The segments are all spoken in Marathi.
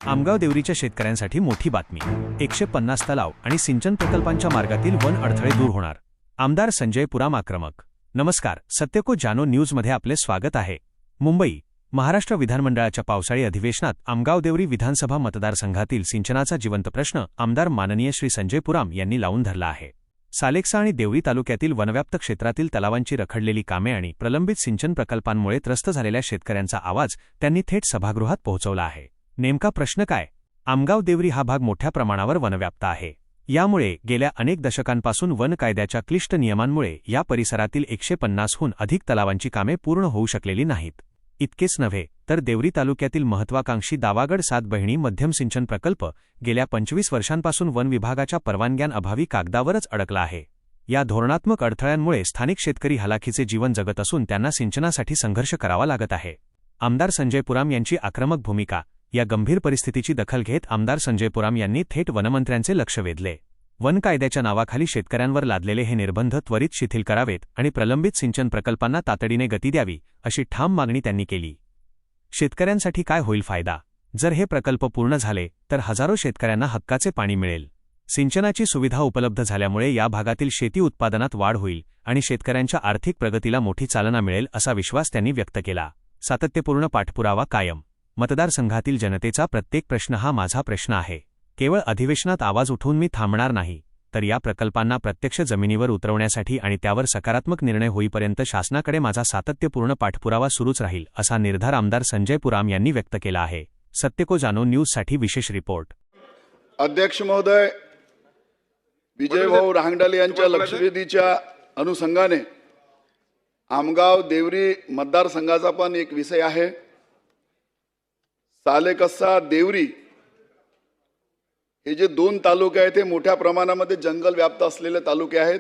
आमगाव देवरीच्या शेतकऱ्यांसाठी मोठी बातमी। 150 तलाव आणि सिंचन प्रकल्पांच्या मार्गातील वन अडथळे दूर होणार। आमदार संजय पुराम आक्रमक। नमस्कार, सत्य को जानो न्यूजमध्ये आपले स्वागत आहे। मुंबई महाराष्ट्र विधानमंडळाच्या पावसाळी अधिवेशनात आमगाव देवरी विधानसभा मतदारसंघातील सिंचनाचा जिवंत प्रश्न आमदार माननीय श्री संजय पुराम यांनी लावून धरला आहे। सालेकसा आणि देवरी तालुक्यातील वनव्याप्त क्षेत्रातील तलावांची रखडलेली कामे आणि प्रलंबित सिंचन प्रकल्पांमुळे त्रस्त झालेल्या शेतकऱ्यांचा आवाज त्यांनी थेट सभागृहात पोहोचवला आहे। नेमका प्रश्न काय? आमगाव देवरी हा भाग मोठ्या प्रमाणावर वनव्याप्त आहे। यामुळे गेल्या अनेक दशकांपासून वन कायद्याच्या क्लिष्ट नियमांमुळे या परिसरातील 150हून अधिक तलावांची कामे पूर्ण होऊ शकलेली नाहीत। इतकेच नव्हे तर देवरी तालुक्यातील महत्त्वाकांक्षी दावागड 7 बहिणी मध्यम सिंचन प्रकल्प गेल्या 25 वर्षांपासून वन विभागाच्या परवानग्यांअभावी कागदावरच अडकला आहे। या धोरणात्मक अडथळ्यांमुळे स्थानिक शेतकरी हलाखीचे जीवन जगत असून त्यांना सिंचनासाठी संघर्ष करावा लागत आहे। आमदार संजय पुराम यांची आक्रमक भूमिका। या गंभीर परिस्थितीची दखल घेत आमदार संजय पुराम यांनी थेट वनमंत्र्यांचे लक्ष वेधले। वन कायद्याच्या नावाखाली शेतकऱ्यांवर लादलेले हे निर्बंध त्वरित शिथिल करावेत आणि प्रलंबित सिंचन प्रकल्पांना तातडीने गती द्यावी, अशी ठाम मागणी त्यांनी केली। शेतकऱ्यांसाठी काय होईल फायदा? जर हे प्रकल्प पूर्ण झाले तर हजारो शेतकऱ्यांना हक्काचे पाणी मिळेल। सिंचनाची सुविधा उपलब्ध झाल्यामुळे या भागातील शेती उत्पादनात वाढ होईल आणि शेतकऱ्यांच्या आर्थिक प्रगतीला मोठी चालना मिळेल, असा विश्वास त्यांनी व्यक्त केला। सातत्यपूर्ण पाठपुरावा कायम। मतदारसंघातील जनतेचा प्रत्येक प्रश्न हा माझा प्रश्न आहे। केवळ अधिवेशनात आवाज उठवून मी थांबणार नाही, तर या प्रकल्पांना प्रत्यक्ष जमिनीवर उतरवण्यासाठी आणि त्यावर सकारात्मक निर्णय होईपर्यंत शासनाकडे माझा सातत्यपूर्ण पाठपुरावा सुरूच राहील, असा निर्धार आमदार संजय पुराम यांनी व्यक्त केला आहे। सत्य को जानो न्यूजसाठी विशेष रिपोर्ट। अध्यक्ष महोदय, विजयभाऊ रांगडाले यांच्या लक्षवेधीच्या अनुषंगाने आमगाव देवरी मतदारसंघाचा पण एक विषय आहे। सालेकसा देवरी हे जे 2 तालुके आहेत ते मोठ्या प्रमाणामध्ये जंगल व्याप्त असलेले तालुके आहेत।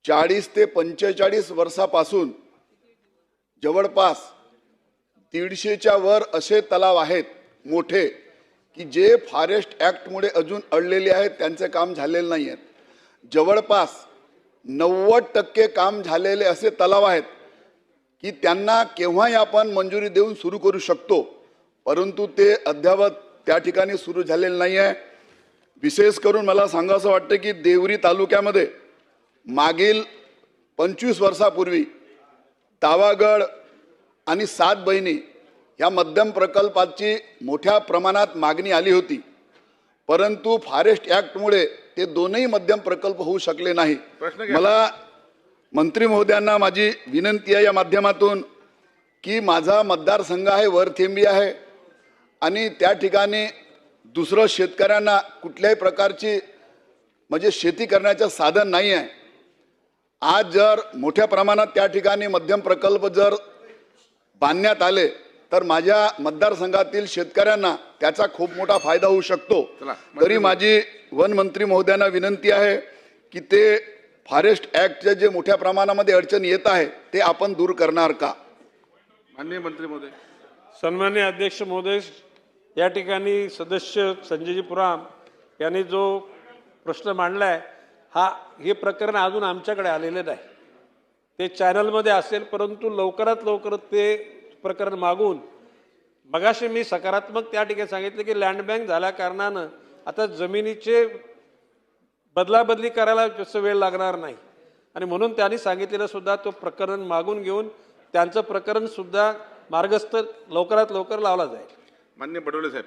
40 ते 45 वर्षापासून जवळपास 150च्या वर असे तलाव आहेत मोठे की जे फॉरेस्ट ॲक्टमुळे अजून अडलेले आहेत, त्यांचे काम झालेले नाही आहेत। जवळपास 90% काम झालेले असे तलाव आहेत की त्यांना केव्हाही आपण मंजुरी देऊन सुरू करू शकतो, परंतु ते अद्यावत त्या ठिकाणी सुरू झालेले नाही आहे। विशेष करून मला सांगावंसं वाटतं की देवरी तालुक्यामध्ये मागील 25 वर्षापूर्वी दावागड आणि 7 बहिणी या मध्यम प्रकल्पाची मोठ्या प्रमाणात मागणी आली होती, परंतु फॉरेस्ट ॲक्टमुळे ते दोनही मध्यम प्रकल्प होऊ शकले नाही। मला मंत्री महोदयांना माझी विनंती आहे या माध्यमातून की माझा मतदारसंघ आहे वरथेंबी आहे आणि त्या ठिकाणी दुसरं शेतकऱ्यांना कुठल्याही प्रकारची म्हणजे शेती करण्याचं साधन नाही आहे। आज जर मोठ्या प्रमाणात त्या ठिकाणी मध्यम प्रकल्प जर बांधण्यात आले तर माझ्या मतदारसंघातील शेतकऱ्यांना त्याचा खूप मोठा फायदा होऊ शकतो। तरी माझी वन मंत्री महोदयांना विनंती आहे की ते फॉरेस्ट ॲक्टचे जे मोठ्या प्रमाणामध्ये अडचण येत आहे ते आपण दूर करणार का? माननीय मंत्री महोदय। सन्माननीय अध्यक्ष महोदय, या ठिकाणी सदस्य संजयजी पुराम यांनी जो प्रश्न मांडला आहे हे प्रकरण अजून आमच्याकडे आलेले नाही। ते चॅनलमध्ये असेल, परंतु लवकरात लवकर ते प्रकरण मागून मगाशी मी सकारात्मक त्या ठिकाणी सांगितलं की लँड बँक झाल्या कारणानं आता जमिनीचे बदलाबदली करायला जास्त वेळ लागणार नाही आणि म्हणून त्यांनी सांगितलेलं सुद्धा तो प्रकरण मागून घेऊन त्यांचं प्रकरण सुद्धा मार्गस्थ लवकरात लवकर लावला जाईल। माननीय पटोले साहेब।